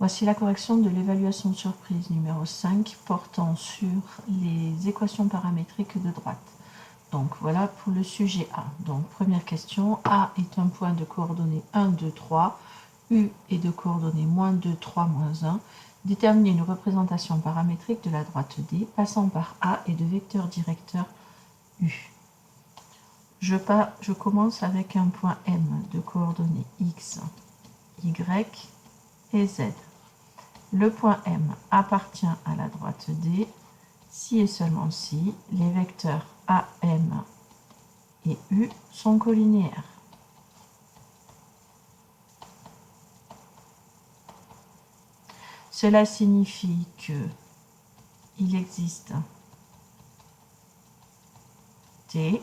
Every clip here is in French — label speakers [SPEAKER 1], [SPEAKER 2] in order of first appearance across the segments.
[SPEAKER 1] Voici la correction de l'évaluation de surprise numéro 5 portant sur les équations paramétriques de droite. Donc voilà pour le sujet A. Donc première question, A est un point de coordonnées 1, 2, 3, U est de coordonnées moins 2, 3, moins 1. Déterminer une représentation paramétrique de la droite D passant par A et de vecteur directeur U. Je commence avec un point M de coordonnées X, Y et Z. Le point M appartient à la droite D si et seulement si les vecteurs AM et U sont collinéaires. Cela signifie que il existe T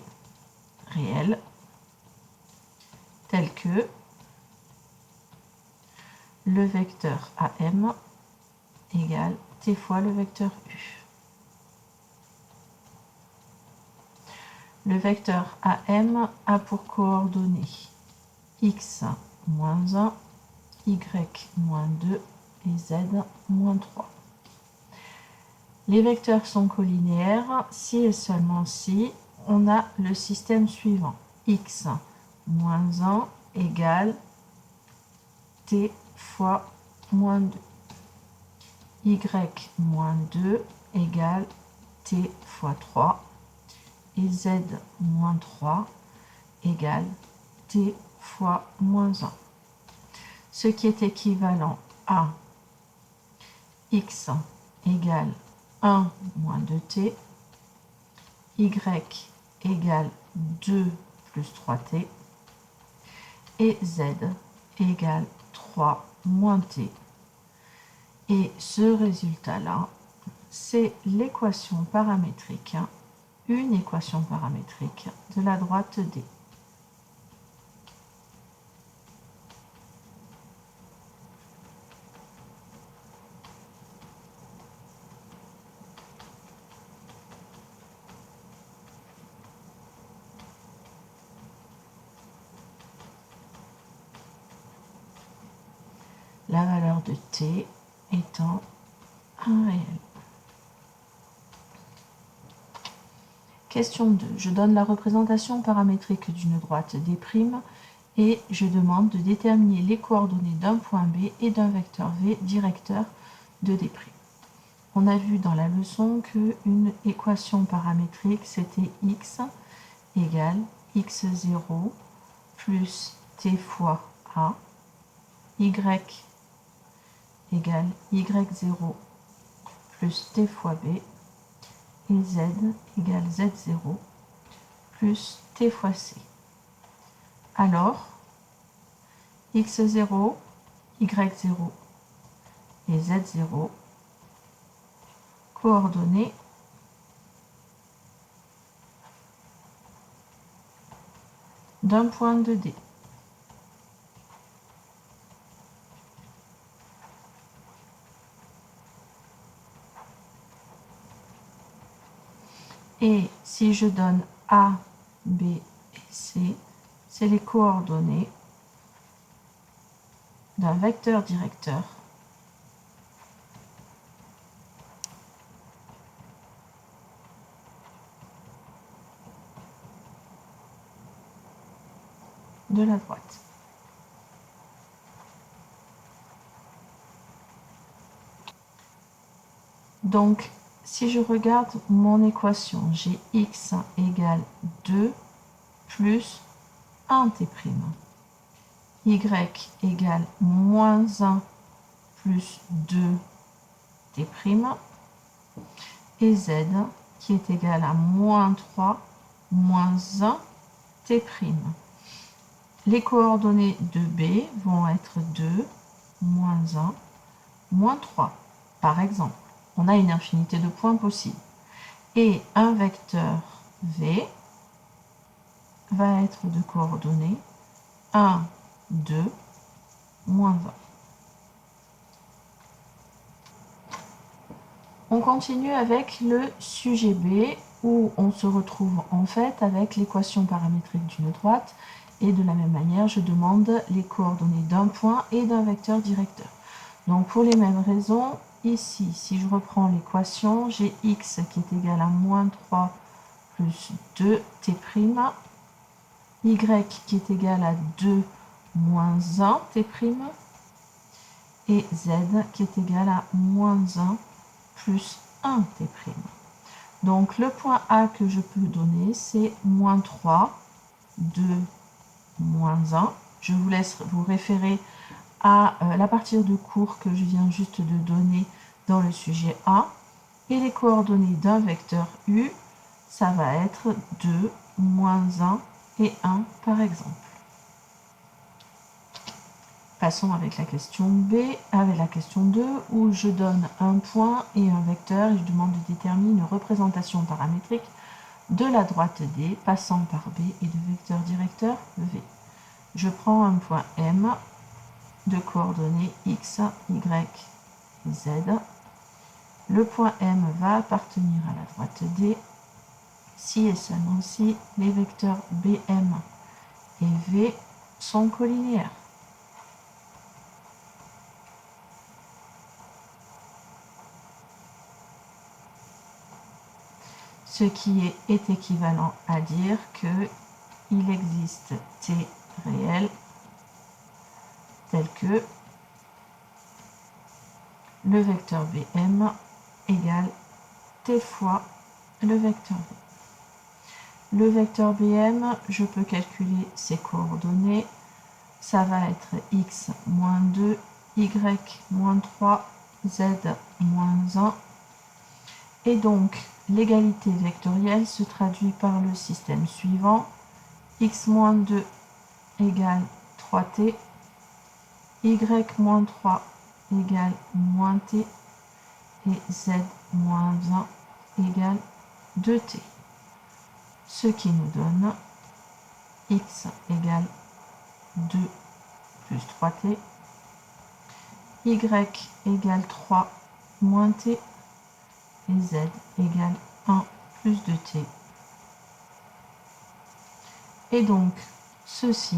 [SPEAKER 1] réel tel que le vecteur AM égale T fois le vecteur U. Le vecteur AM a pour coordonnées X moins 1, Y moins 2 et Z moins 3. Les vecteurs sont collinéaires si et seulement si on a le système suivant. X moins 1 égale T fois moins 2. Y moins 2 égale T fois 3. Et Z moins 3 égale T fois moins 1. Ce qui est équivalent à X égale 1 moins 2T, Y égale 2 plus 3T, et Z égale 3 moins T. Et ce résultat-là, c'est l'équation paramétrique, une équation paramétrique de la droite D. La valeur de T étant un réel. Question 2. Je donne la représentation paramétrique d'une droite D' et je demande de déterminer les coordonnées d'un point B et d'un vecteur V directeur de D'. On a vu dans la leçon qu'une équation paramétrique, c'était X égale X0 plus T fois A, Y égale Y0 plus T fois B, et Z égale Z0 plus T fois C. Alors, X0, Y0 et Z0, coordonnées d'un point de D. Et si je donne A, B et C, c'est les coordonnées d'un vecteur directeur de la droite. Donc, si je regarde mon équation, j'ai X égale 2 plus 1T', Y égale moins 1 plus 2T', et Z qui est égal à moins 3 moins 1T'. Les coordonnées de B vont être 2, moins 1, moins 3, par exemple. On a une infinité de points possibles. Et un vecteur V va être de coordonnées 1, 2, moins 1. On continue avec le sujet B, où on se retrouve en fait avec l'équation paramétrique d'une droite, et de la même manière, je demande les coordonnées d'un point et d'un vecteur directeur. Donc pour les mêmes raisons, ici, si je reprends l'équation, j'ai x qui est égal à moins 3 plus 2t', y qui est égal à 2 moins 1t', et z qui est égal à moins 1 plus 1t'. Donc le point A que je peux donner, c'est moins 3, 2, moins 1. Je vous laisse vous référer à la partie de cours que je viens juste de donner dans le sujet A. Et les coordonnées d'un vecteur U, ça va être 2, moins 1 et 1 par exemple. Passons avec la question B, avec la question 2, où je donne un point et un vecteur et je demande de déterminer une représentation paramétrique de la droite D passant par B et de vecteur directeur V. Je prends un point M de coordonnées X, Y, Z. Le point M va appartenir à la droite D si et seulement si les vecteurs BM et V sont collinéaires. Ce qui est équivalent à dire qu'il existe T réel tel que le vecteur BM égale T fois le vecteur V. Le vecteur BM, je peux calculer ses coordonnées. Ça va être x moins 2, y moins 3, z moins 1. Et donc, l'égalité vectorielle se traduit par le système suivant. X moins 2 égale 3t, y moins 3 égale moins t, et z moins 1 égale 2t. Ce qui nous donne x égale 2 plus 3t, y égale 3 moins t, et z égale 1 plus 2t. Et donc, ceci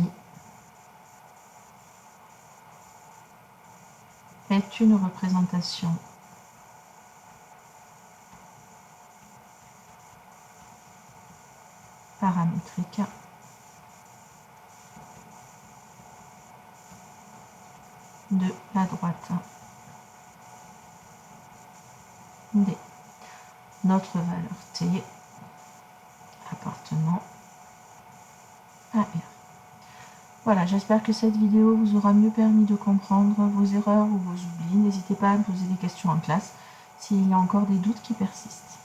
[SPEAKER 1] est une représentation paramétrique de la droite D. Notre valeur T appartenant à R. Voilà, j'espère que cette vidéo vous aura mieux permis de comprendre vos erreurs ou vos oublis. N'hésitez pas à me poser des questions en classe s'il y a encore des doutes qui persistent.